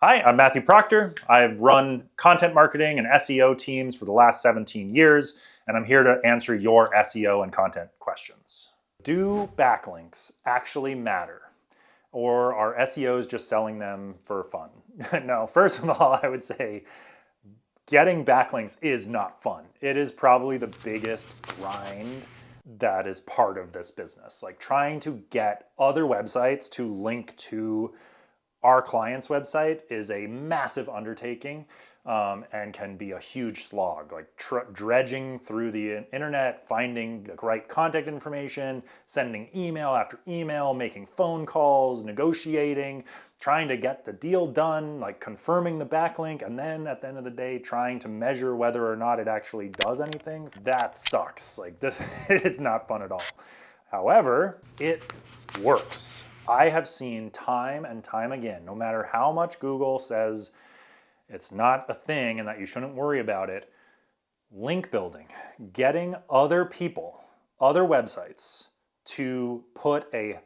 Hi, I'm Matthew Proctor. I've run content marketing and SEO teams for the last 17 years, and I'm here to answer your SEO and content questions. Do backlinks actually matter? Or are SEOs just selling them for fun? No, first of all, I would say getting backlinks is not fun. It is probably the biggest grind that is part of this business. Like trying to get other websites to link to our client's website is a massive undertaking and can be a huge slog, like dredging through the internet, finding the right contact information, sending email after email, making phone calls, negotiating, trying to get the deal done, like confirming the backlink, and then at the end of the day, trying to measure whether or not it actually does anything. That sucks. Like this, it's not fun at all. However, it works. I have seen time and time again, no matter how much Google says it's not a thing and that you shouldn't worry about it, link building, getting other people, other websites to put a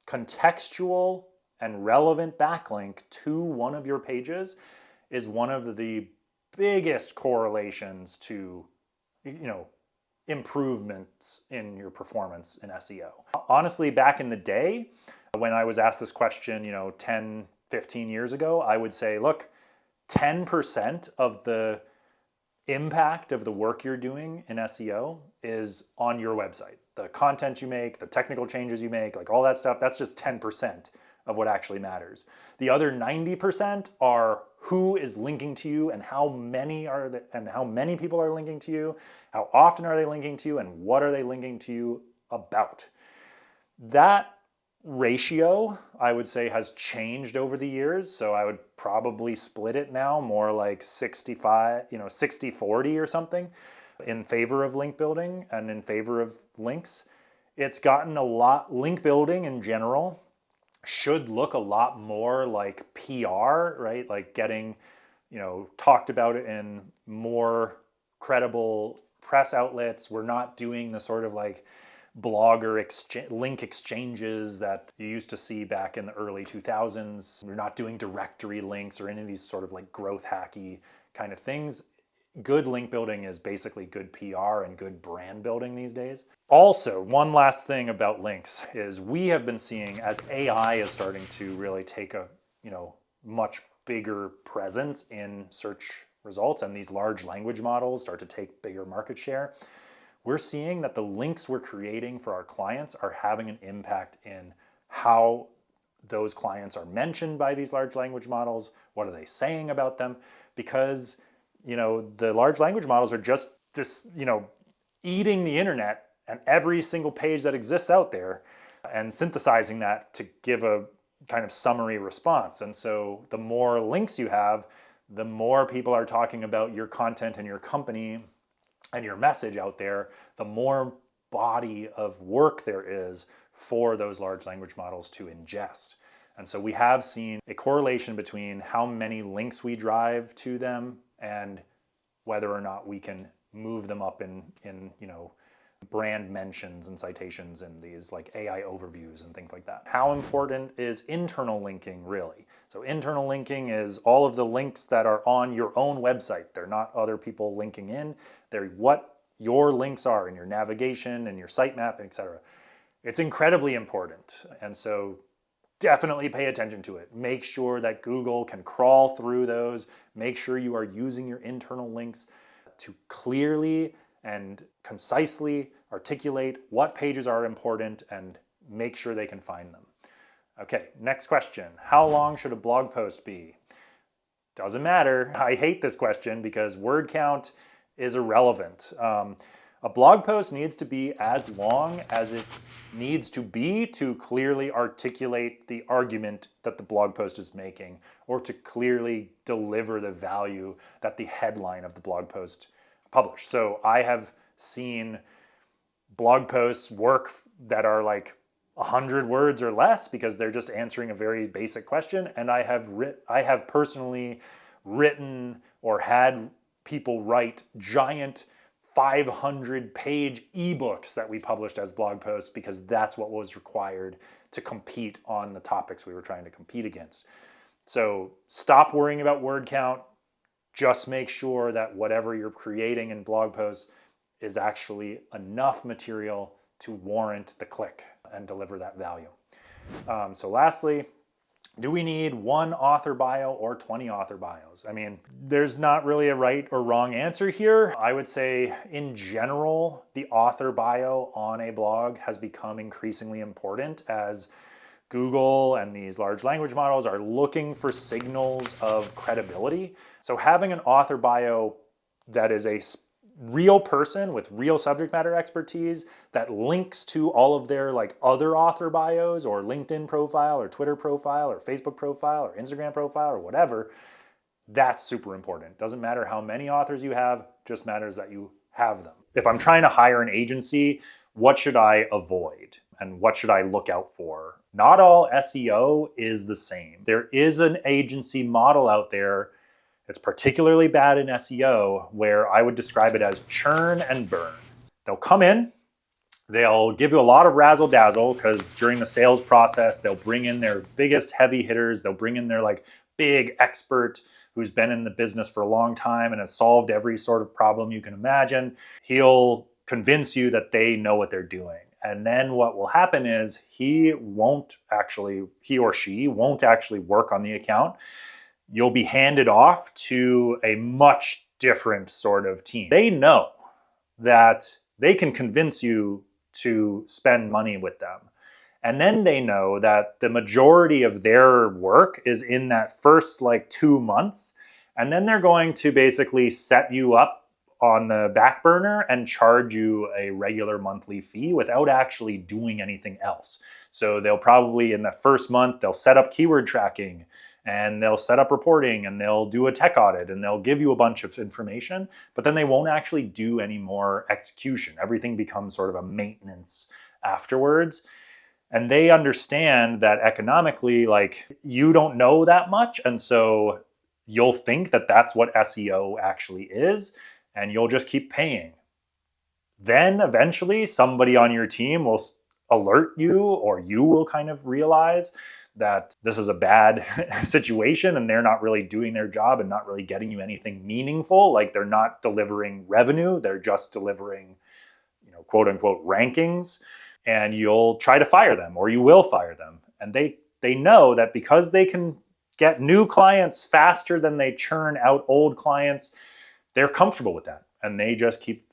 contextual and relevant backlink to one of your pages is one of the biggest correlations to, improvements in your performance in SEO. Honestly, back in the day, when I was asked this question, 10, 15 years ago, I would say, look, 10% of the impact of the work you're doing in SEO is on your website. The content you make, the technical changes you make, like all that stuff, that's just 10% of what actually matters. The other 90% are who is linking to you and how many people are linking to you, how often are they linking to you, and what are they linking to you about. That ratio, I would say, has changed over the years. So I would probably split it now more like 65, 60-40 or something in favor of link building and in favor of links. It's gotten a lot, link building in general should look a lot more like PR, right? Like getting, talked about it in more credible press outlets. We're not doing the sort of like blogger link exchanges that you used to see back in the early 2000s. We're not doing directory links or any of these sort of like growth hacky kind of things. Good link building is basically good PR and good brand building these days. Also, one last thing about links is we have been seeing as AI is starting to really take a much bigger presence in search results and these large language models start to take bigger market share. We're seeing that the links we're creating for our clients are having an impact in how those clients are mentioned by these large language models. What are they saying about them? Because the large language models are just eating the internet and every single page that exists out there and synthesizing that to give a kind of summary response. And so the more links you have, the more people are talking about your content and your company and your message out there, the more body of work there is for those large language models to ingest. And so we have seen a correlation between how many links we drive to them and whether or not we can move them up in brand mentions and citations and these like AI overviews and things like that. How important is internal linking really? So internal linking is all of the links that are on your own website. They're not other people linking in. They're what your links are in your navigation and your sitemap, etc. It's incredibly important. And so definitely pay attention to it. Make sure that Google can crawl through those. Make sure you are using your internal links to clearly and concisely articulate what pages are important and make sure they can find them. Okay, next question. How long should a blog post be? Doesn't matter. I hate this question because word count is irrelevant. A blog post needs to be as long as it needs to be to clearly articulate the argument that the blog post is making or to clearly deliver the value that the headline of the blog post published. So I have seen blog posts work that are like 100 words or less because they're just answering a very basic question. And I have personally written or had people write giant 500-page ebooks that we published as blog posts because that's what was required to compete on the topics we were trying to compete against. So stop worrying about word count. Just make sure that whatever you're creating in blog posts is actually enough material to warrant the click and deliver that value. So lastly, do we need one author bio or 20 author bios? I mean, there's not really a right or wrong answer here. I would say in general, the author bio on a blog has become increasingly important as Google and these large language models are looking for signals of credibility. So having an author bio that is a real person with real subject matter expertise that links to all of their like other author bios or LinkedIn profile or Twitter profile or Facebook profile or Instagram profile or whatever, that's super important. Doesn't matter how many authors you have, just matters that you have them. If I'm trying to hire an agency, what should I avoid and what should I look out for? Not all SEO is the same. There is an agency model out there. It's particularly bad in SEO where I would describe it as churn and burn. They'll come in, they'll give you a lot of razzle dazzle because during the sales process, they'll bring in their biggest heavy hitters. They'll bring in their like big expert who's been in the business for a long time and has solved every sort of problem you can imagine. He'll convince you that they know what they're doing. And then what will happen is he or she won't actually work on the account. You'll be handed off to a much different sort of team. They know that they can convince you to spend money with them. And then they know that the majority of their work is in that first like 2 months. And then they're going to basically set you up on the back burner and charge you a regular monthly fee without actually doing anything else. So they'll probably in the first month, they'll set up keyword tracking and they'll set up reporting and they'll do a tech audit and they'll give you a bunch of information, but then they won't actually do any more execution. Everything becomes sort of a maintenance afterwards. And they understand that economically, like you don't know that much. And so you'll think that that's what SEO actually is, and you'll just keep paying. Then eventually somebody on your team will alert you, or you will kind of realize that this is a bad situation and they're not really doing their job and not really getting you anything meaningful. Like they're not delivering revenue, they're just delivering, quote unquote rankings, and you'll try to fire them or you will fire them. And they know that because they can get new clients faster than they churn out old clients, they're comfortable with that. And they just keep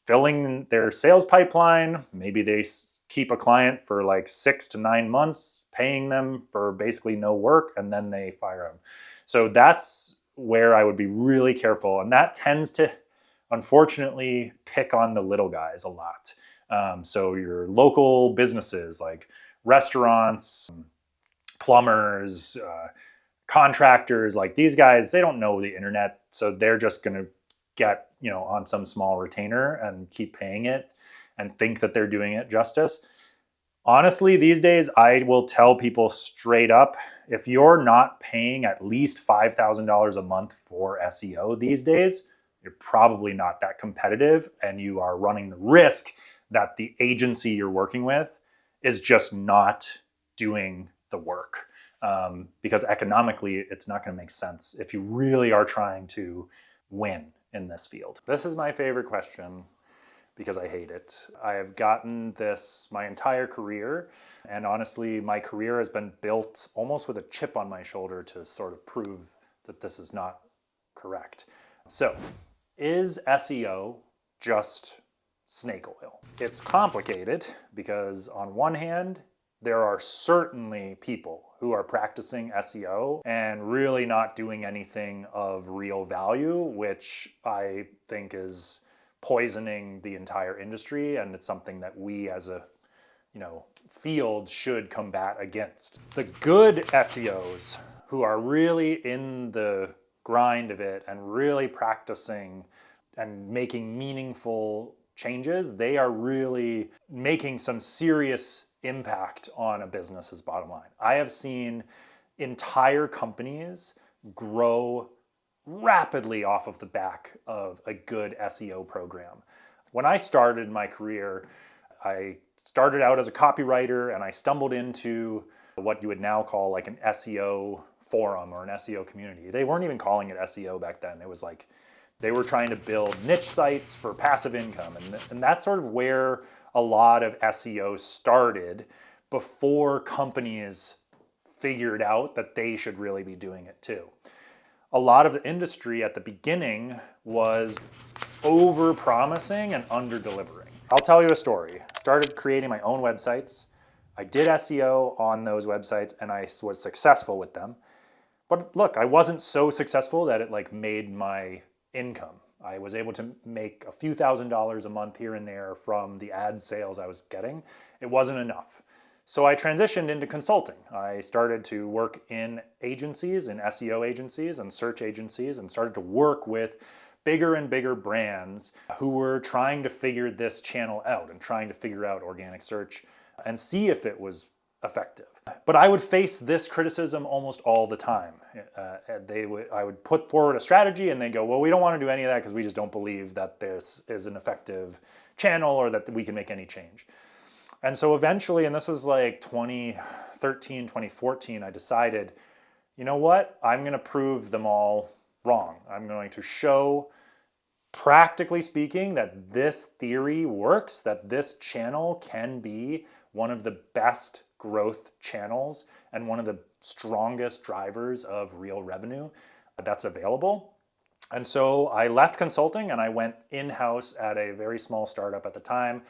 filling their sales pipeline. Maybe they keep a client for like 6 to 9 months, paying them for basically no work, and then they fire them. So that's where I would be really careful. And that tends to, unfortunately, pick on the little guys a lot. So your local businesses like restaurants, plumbers, contractors, like these guys, they don't know the internet. So they're just going to get, on some small retainer and keep paying it and think that they're doing it justice. Honestly, these days, I will tell people straight up, if you're not paying at least $5,000 a month for SEO these days, you're probably not that competitive and you are running the risk that the agency you're working with is just not doing the work. Because economically, it's not going to make sense if you really are trying to win in this field. This is my favorite question because I hate it. I have gotten this my entire career, and honestly, my career has been built almost with a chip on my shoulder to sort of prove that this is not correct. So, is SEO just snake oil? It's complicated because on one hand, there are certainly people who are practicing SEO and really not doing anything of real value, which I think is poisoning the entire industry, and it's something that we as a field should combat against. The good SEOs who are really in the grind of it and really practicing and making meaningful changes, they are really making some serious impact on a business's bottom line. I have seen entire companies grow rapidly off of the back of a good SEO program. When I started my career, I started out as a copywriter and I stumbled into what you would now call like an SEO forum or an SEO community. They weren't even calling it SEO back then. It was like they were trying to build niche sites for passive income. And that's sort of where a lot of SEO started before companies figured out that they should really be doing it too. A lot of the industry at the beginning was over-promising and under-delivering. I'll tell you a story. I started creating my own websites. I did SEO on those websites and I was successful with them. But look, I wasn't so successful that it like made my income. I was able to make a few $1,000s a month here and there from the ad sales I was getting. It wasn't enough. So I transitioned into consulting. I started to work in agencies, in SEO agencies and search agencies, and started to work with bigger and bigger brands who were trying to figure this channel out and trying to figure out organic search and see if it was effective. But I would face this criticism almost all the time. I would put forward a strategy and they go, well, we don't want to do any of that because we just don't believe that this is an effective channel or that we can make any change. And so eventually, and this was like 2013, 2014, I decided, you know what? I'm going to prove them all wrong. I'm going to show, practically speaking, that this theory works, that this channel can be one of the best growth channels and one of the strongest drivers of real revenue that's available. And so I left consulting and I went in-house at a very small startup at the time.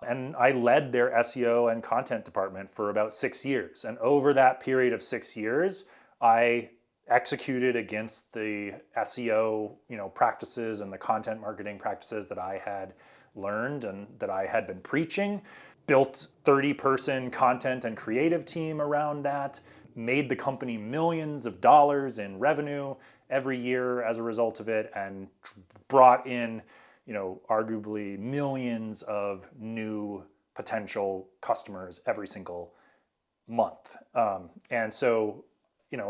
And I led their SEO and content department for about 6 years. And over that period of 6 years, I executed against the SEO, practices and the content marketing practices that I had learned and that I had been preaching. Built 30-person content and creative team around that. Made the company millions of dollars in revenue every year as a result of it, and brought in arguably millions of new potential customers every single month. And so,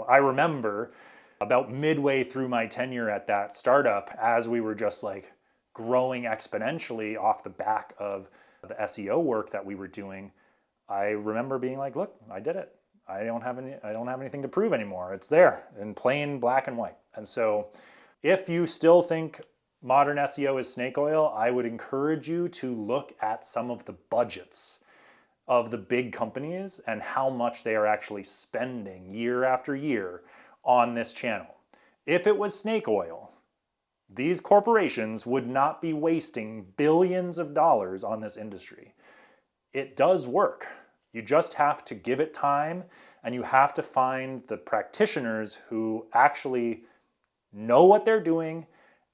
I remember about midway through my tenure at that startup, as we were just like growing exponentially off the back of the SEO work that we were doing, I remember being like, look, I did it. I don't have anything to prove anymore. It's there in plain black and white. And so if you still think modern SEO is snake oil, I would encourage you to look at some of the budgets of the big companies and how much they are actually spending year after year on this channel. If it was snake oil, these corporations would not be wasting billions of dollars on this industry. It does work. You just have to give it time, and you have to find the practitioners who actually know what they're doing.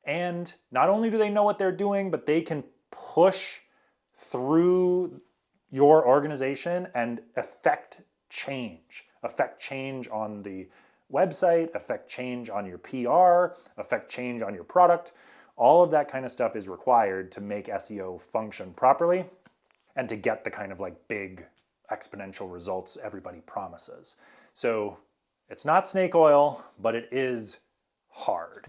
And not only do they know what they're doing, but they can push through your organization and affect change on the website, affect change on your PR, affect change on your product. All of that kind of stuff is required to make SEO function properly and to get the kind of like big exponential results everybody promises. So it's not snake oil, but it is hard.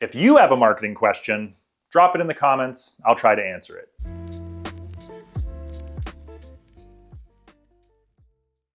If you have a marketing question, drop it in the comments. I'll try to answer it.